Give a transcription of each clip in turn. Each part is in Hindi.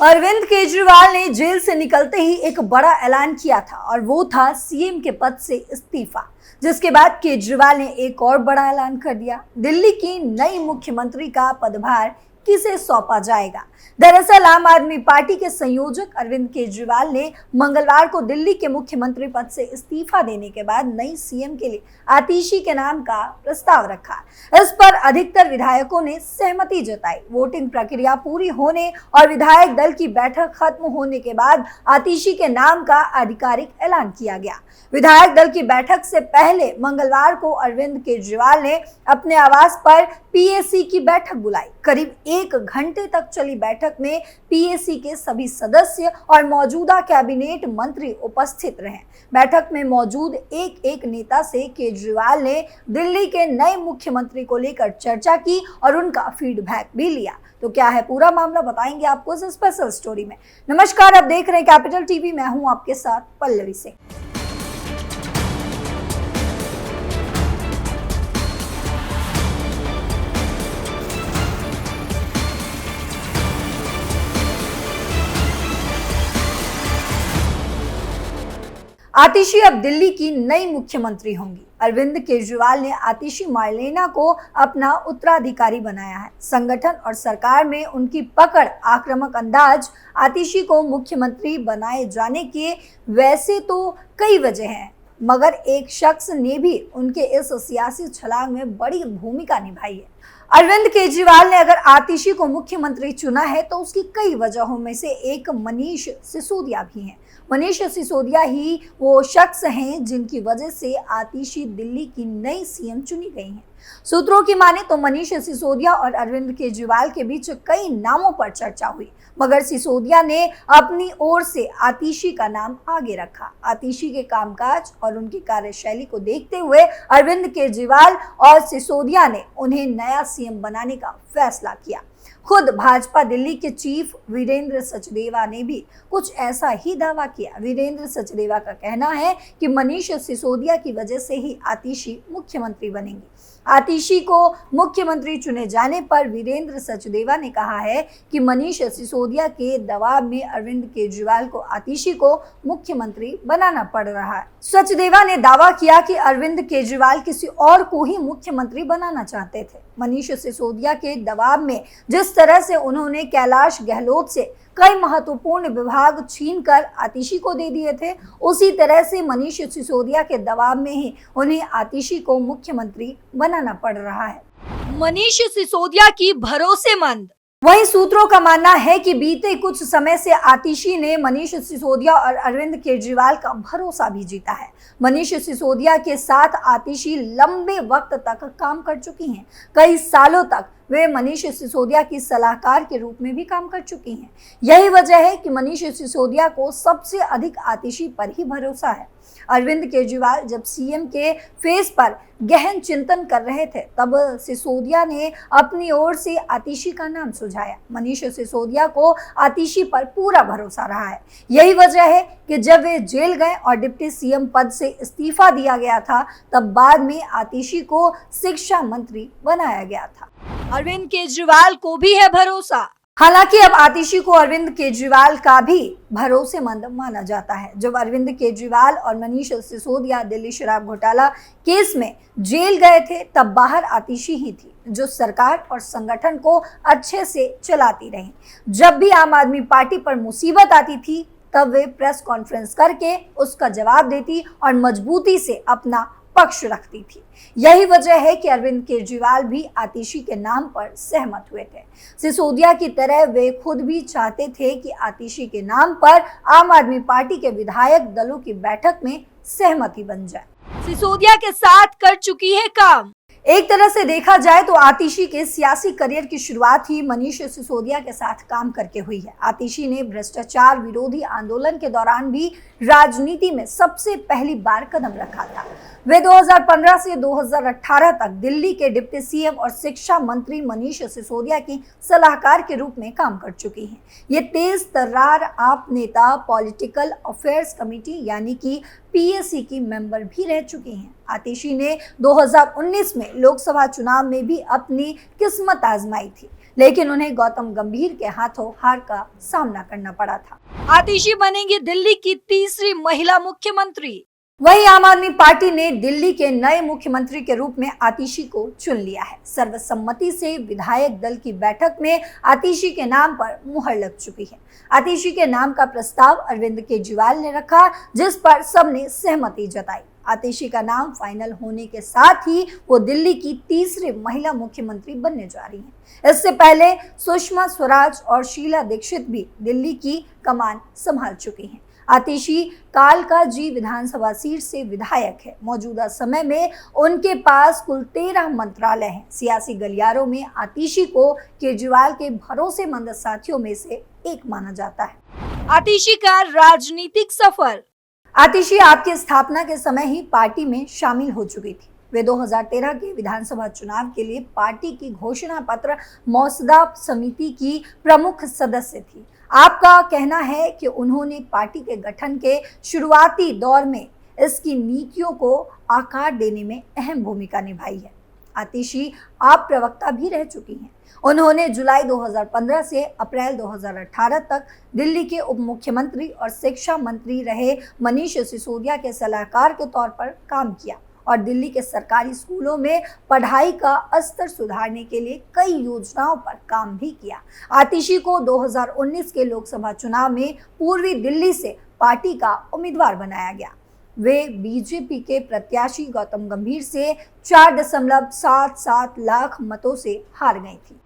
अरविंद केजरीवाल ने जेल से निकलते ही एक बड़ा ऐलान किया था और वो था सीएम के पद से इस्तीफा। जिसके बाद केजरीवाल ने एक और बड़ा ऐलान कर दिया। दिल्ली की नई मुख्यमंत्री का पदभार किसे सौंपा जाएगा। दरअसल आम आदमी पार्टी के संयोजक अरविंद केजरीवाल ने मंगलवार को दिल्ली के मुख्यमंत्री पद से इस्तीफा देने के बाद नई सीएम के लिए आतिशी के नाम का प्रस्ताव रखा। इस पर अधिकतर विधायकों ने सहमति जताई। वोटिंग प्रक्रिया पूरी होने और विधायक दल की बैठक खत्म होने के बाद आतिशी के नाम का आधिकारिक ऐलान किया गया। विधायक दल की बैठक से पहले मंगलवार को अरविंद केजरीवाल ने अपने आवास पर पीएसी की बैठक बुलाई। करीब 1 घंटे तक चली बैठक में पीएसी के सभी सदस्य और मौजूदा कैबिनेट मंत्री उपस्थित रहे। बैठक में मौजूद एक नेता से केजरीवाल ने दिल्ली के नए मुख्यमंत्री को लेकर चर्चा की और उनका फीडबैक भी लिया। तो क्या है पूरा मामला, बताएंगे आपको इस स्पेशल स्टोरी में। नमस्कार, आप देख रहे हैं कैपिटल टीवी, मैं हूं आपके साथ पल्लवी सिंह। आतिशी अब दिल्ली की नई मुख्यमंत्री होंगी। अरविंद केजरीवाल ने आतिशी मार्लेना को अपना उत्तराधिकारी बनाया है। संगठन और सरकार में उनकी पकड़, आक्रामक अंदाज आतिशी को मुख्यमंत्री बनाए जाने के वैसे तो कई वजह हैं, मगर एक शख्स ने भी उनके इस सियासी छलांग में बड़ी भूमिका निभाई है। अरविंद केजरीवाल ने अगर आतिशी को मुख्यमंत्री चुना है तो उसकी कई वजहों में से एक मनीष सिसोदिया भी हैं। मनीष सिसोदिया ही वो शख्स हैं जिनकी वजह से आतिशी दिल्ली की नई सीएम चुनी गई हैं। सूत्रों की माने तो मनीष सिसोदिया और अरविंद केजरीवाल के बीच कई नामों पर चर्चा हुई, मगर सिसोदिया ने अपनी ओर से आतिशी का नाम आगे रखा। आतिशी के कामकाज और उनकी कार्यशैली को देखते हुए अरविंद केजरीवाल और सिसोदिया ने उन्हें नया सीएम बनाने का फैसला किया। खुद भाजपा दिल्ली के चीफ वीरेंद्र सचदेवा ने भी कुछ ऐसा ही दावा किया। वीरेंद्र सचदेवा का कहना है कि मनीष सिसोदिया की वजह से ही आतिशी मुख्यमंत्री बनेंगी। आतिशी को मुख्यमंत्री चुने जाने पर वीरेंद्र सचदेवा ने कहा है कि मनीष सिसोदिया के दबाव में अरविंद केजरीवाल को आतिशी को मुख्यमंत्री बनाना पड़ रहा है। सचदेवा ने दावा किया कि अरविंद केजरीवाल किसी और को ही मुख्यमंत्री बनाना चाहते थे। मनीष सिसोदिया के दबाव में जिस तरह से उन्होंने कैलाश गहलोत से कई महत्वपूर्ण विभाग छीनकर आतिशी को दे दिए थे, उसी तरह से मनीष सिसोदिया के दबाव में ही उन्हें आतिशी को मुख्यमंत्री बनाना पड़ रहा है। मनीष सिसोदिया की भरोसेमंद। वहीं सूत्रों का मानना है कि बीते कुछ समय से आतिशी ने मनीष सिसोदिया और अरविंद केजरीवाल का भरोसा भी जीता है। मनीष सिसोदिया के साथ आतिशी लंबे वक्त तक काम कर चुकी हैं। कई सालों तक वे मनीष सिसोदिया की सलाहकार के रूप में भी काम कर चुकी हैं। यही वजह है कि मनीष सिसोदिया को सबसे अधिक आतिशी पर ही भरोसा है। अरविंद केजरीवाल जब सीएम के फेस पर गहन चिंतन कर रहे थे, तब सिसोदिया ने अपनी ओर से आतिशी का नाम सुझाया। मनीष सिसोदिया को आतिशी पर पूरा भरोसा रहा है। यही वजह है कि जब वे जेल गए और डिप्टी सीएम पद से इस्तीफा दिया गया था, तब बाद में आतिशी को शिक्षा मंत्री बनाया गया था। अरविंद केजरीवाल को भी है भरोसा। हालांकि अब आतिशी को अरविंद केजरीवाल का भी भरोसेमंद माना जाता है। जब अरविंद केजरीवाल और मनीष सिसोदिया दिल्ली शराब घोटाला केस में जेल गए थे, तब बाहर आतिशी ही थी जो सरकार और संगठन को अच्छे से चलाती रही। जब भी आम आदमी पार्टी पर मुसीबत आती थी, तब वे प्रेस कॉन्फ्रेंस करके उसका जवाब देती और मजबूती से अपना पक्ष रखती थी। यही वजह है कि अरविंद केजरीवाल भी आतिशी के नाम पर सहमत हुए थे। सिसोदिया की तरह वे खुद भी चाहते थे कि आतिशी के नाम पर आम आदमी पार्टी के विधायक दलों की बैठक में सहमति बन जाए। सिसोदिया के साथ कर चुकी है काम। एक तरह से देखा जाए तो आतिशी के सियासी करियर की शुरुआत ही मनीष सिसोदिया के साथ काम करके हुई है। आतिशी ने भ्रष्टाचार विरोधी आंदोलन के दौरान भी राजनीति में सबसे पहली बार कदम रखा था। वे 2015 से 2018 तक दिल्ली के डिप्टी सीएम और शिक्षा मंत्री मनीष सिसोदिया की सलाहकार के रूप में काम कर चुकी हैं। ये तेज तर्रार आप नेता पॉलिटिकल अफेयर्स कमेटी यानी कि पीएसी की मेंबर भी रह चुकी हैं। आतिशी ने 2019 में लोकसभा चुनाव में भी अपनी किस्मत आजमाई थी, लेकिन उन्हें गौतम गंभीर के हाथों हार का सामना करना पड़ा था। आतिशी बनेंगी दिल्ली की तीसरी महिला मुख्यमंत्री। वहीं आम आदमी पार्टी ने दिल्ली के नए मुख्यमंत्री के रूप में आतिशी को चुन लिया है। सर्वसम्मति से विधायक दल की बैठक में आतिशी के नाम पर मुहर लग चुकी है। आतिशी के नाम का प्रस्ताव अरविंद केजरीवाल ने रखा, जिस पर सबने सहमति जताई। आतिशी का नाम फाइनल होने के साथ ही वो दिल्ली की तीसरी महिला मुख्यमंत्री बनने जा रही हैं। इससे पहले सुषमा स्वराज और शीला दीक्षित भी दिल्ली की कमान संभाल चुकी हैं। आतिशी कालकाजी विधानसभा सीट से विधायक है। मौजूदा समय में उनके पास कुल 13 मंत्रालय हैं। सियासी गलियारों में आतिशी को केजरीवाल के भरोसेमंद साथियों में से एक माना जाता है। आतिशी का राजनीतिक सफर। आतिशी आपकी स्थापना के समय ही पार्टी में शामिल हो चुकी थी। वे 2013 के विधानसभा चुनाव के लिए पार्टी की घोषणा पत्र मसौदा समिति की प्रमुख सदस्य थी। आपका कहना है कि उन्होंने पार्टी के गठन के शुरुआती दौर में इसकी नीतियों को आकार देने में अहम भूमिका निभाई है। आतिशी आप प्रवक्ता भी रह चुकी हैं। उन्होंने जुलाई 2015 से अप्रैल 2018 तक दिल्ली के उप मुख्यमंत्री और शिक्षा मंत्री रहे मनीष सिसोदिया के सलाहकार के तौर पर काम किया और दिल्ली के सरकारी स्कूलों में पढ़ाई का स्तर सुधारने के लिए कई योजनाओं पर काम भी किया। आतिशी को 2019 के लोकसभा चुनाव में पूर्वी दिल्ली से पार्टी का उम्मीदवार बनाया गया। वे बीजेपी के प्रत्याशी गौतम गंभीर से 4.77 लाख मतों से हार गई थी।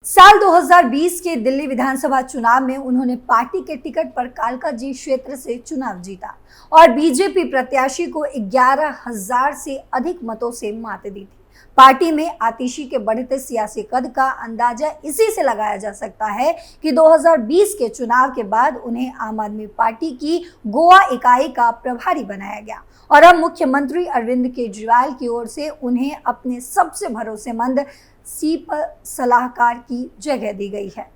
साल 2020 के दिल्ली विधानसभा चुनाव में उन्होंने पार्टी के टिकट पर कालकाजी क्षेत्र से चुनाव जीता और बीजेपी प्रत्याशी को 11,000 से अधिक मतों से मात दी थी। पार्टी में आतिशी के बढ़ते सियासी कद का अंदाजा इसी से लगाया जा सकता है कि 2020 के चुनाव के बाद उन्हें आम आदमी पार्टी की गोवा इकाई का प्रभारी बनाया गया और अब मुख्यमंत्री अरविंद केजरीवाल की ओर से उन्हें अपने सबसे भरोसेमंद सीप सलाहकार की जगह दी गई है।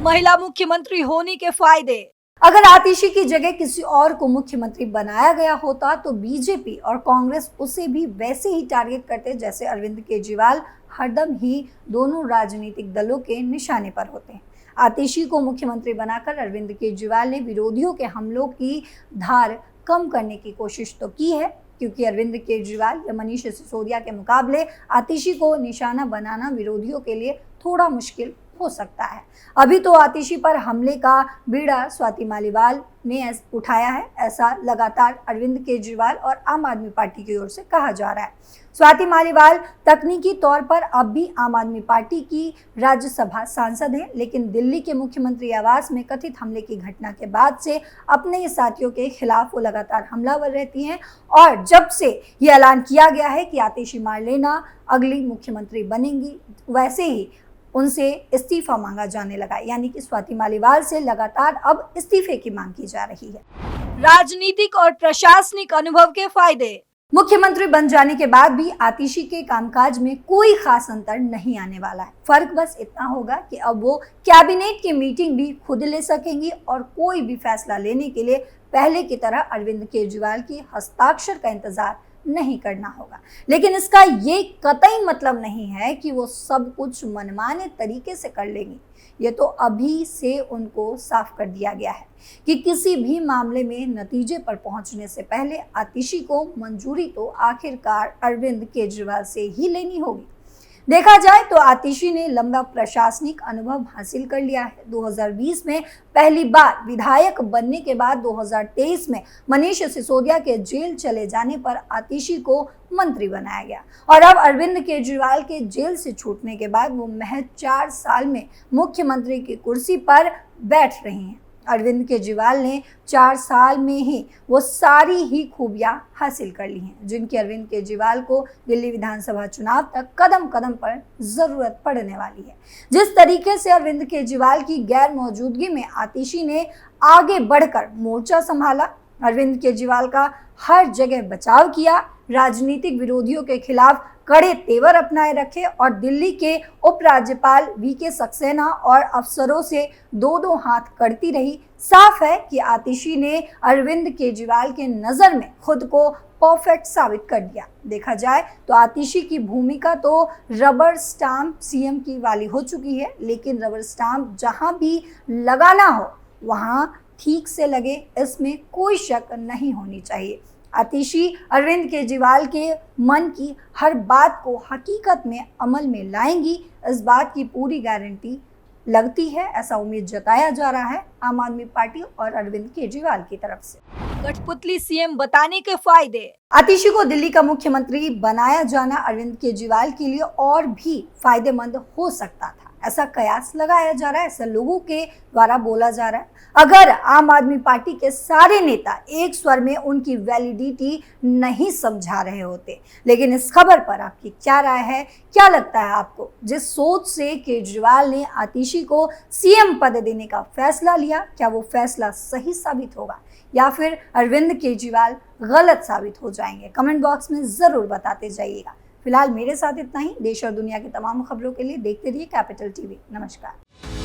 महिला मुख्यमंत्री होने के फायदे। अगर आतिशी की जगह किसी और को मुख्यमंत्री बनाया गया होता तो बीजेपी और कांग्रेस उसे भी वैसे ही टारगेट करते जैसे अरविंद केजरीवाल हरदम ही दोनों राजनीतिक दलों के निशाने पर होते हैं। आतिशी को मुख्यमंत्री बनाकर अरविंद केजरीवाल ने विरोधियों के हमलों की धार कम करने की कोशिश तो की है, क्योंकि अरविंद केजरीवाल या मनीष सिसोदिया के मुकाबले आतिशी को निशाना बनाना विरोधियों के लिए थोड़ा मुश्किल हो सकता है। अभी तो आतिशी पर हमले का बीड़ा स्वाति मालीवाल ने उठाया है, ऐसा लगातार अरविंद केजरीवाल और आम आदमी पार्टी की ओर से कहा जा रहा है। स्वाति मालीवाल तकनीकी तौर पर अब भी आम आदमी पार्टी की राज्यसभा सांसद हैं, लेकिन दिल्ली के मुख्यमंत्री आवास में कथित हमले की घटना के बाद से अपने ही साथियों के खिलाफ वो लगातार हमलावर रहती हैं और जब से ये ऐलान किया गया है कि आतिशी मार्लेना अगली मुख्यमंत्री बनेंगी, वैसे ही उनसे इस्तीफा मांगा जाने लगा, यानी कि स्वाति मालीवाल से लगातार अब इस्तीफे की मांग की जा रही है। राजनीतिक और प्रशासनिक अनुभव के फायदे। मुख्यमंत्री बन जाने के बाद भी आतिशी के कामकाज में कोई खास अंतर नहीं आने वाला है। फर्क बस इतना होगा कि अब वो कैबिनेट की मीटिंग भी खुद ले सकेंगी और कोई भी फैसला लेने के लिए पहले की तरह अरविंद केजरीवाल की हस्ताक्षर का इंतजार नहीं करना होगा। लेकिन इसका ये कतई मतलब नहीं है कि वो सब कुछ मनमाने तरीके से कर लेंगी। ये तो अभी से उनको साफ कर दिया गया है कि किसी भी मामले में नतीजे पर पहुंचने से पहले आतिशी को मंजूरी तो आखिरकार अरविंद केजरीवाल से ही लेनी होगी। देखा जाए तो आतिशी ने लंबा प्रशासनिक अनुभव हासिल कर लिया है। 2020 में पहली बार विधायक बनने के बाद 2023 में मनीष सिसोदिया के जेल चले जाने पर आतिशी को मंत्री बनाया गया और अब अरविंद केजरीवाल के जेल से छूटने के बाद वो महज 4 साल में मुख्यमंत्री की कुर्सी पर बैठ रही हैं। अरविंद केजरीवाल ने 4 साल में ही वो सारी ही खूबियां हासिल कर ली हैं जिनकी अरविंद केजरीवाल को दिल्ली विधानसभा चुनाव तक कदम कदम पर जरूरत पड़ने वाली है। जिस तरीके से अरविंद केजरीवाल की गैर मौजूदगी में आतिशी ने आगे बढ़कर मोर्चा संभाला, अरविंद केजरीवाल का हर जगह बचाव किया, राजनीतिक विरोधियों के खिलाफ कड़े तेवर अपनाए रखे और दिल्ली के उपराज्यपाल वीके सक्सेना और अफसरों से दो हाथ करती रही। साफ है कि आतिशी ने अरविंद केजरीवाल के नजर में खुद को परफेक्ट साबित कर दिया। देखा जाए तो आतिशी की भूमिका तो रबर स्टाम्प सीएम की वाली हो चुकी है, लेकिन रबर स्टाम्प जहां भी लगाना हो वहां ठीक से लगे, इसमें कोई शक नहीं होनी चाहिए। आतिशी अरविंद केजरीवाल के मन की हर बात को हकीकत में अमल में लाएंगी, इस बात की पूरी गारंटी लगती है। ऐसा उम्मीद जताया जा रहा है आम आदमी पार्टी और अरविंद केजरीवाल की तरफ से। कठपुतली सीएम बताने के फायदे। आतिशी को दिल्ली का मुख्यमंत्री बनाया जाना अरविंद केजरीवाल के लिए और भी फायदेमंद हो सकता था, ऐसा कयास लगाया जा रहा है, ऐसा लोगों के द्वारा बोला जा रहा है। अगर आम आदमी पार्टी के सारे नेता एक स्वर में उनकी वैलिडिटी नहीं समझा रहे होते। लेकिन इस खबर पर आपकी क्या राय है? क्या लगता है आपको? जिस सोच से केजरीवाल ने आतिशी को सीएम पद देने का फैसला लिया, क्या वो फैसला सही साबित होगा या फिर अरविंद केजरीवाल गलत साबित हो जाएंगे? कमेंट बॉक्स में जरूर बताते जाइएगा। फिलहाल मेरे साथ इतना ही। देश और दुनिया की तमाम खबरों के लिए देखते रहिए कैपिटल टीवी। नमस्कार।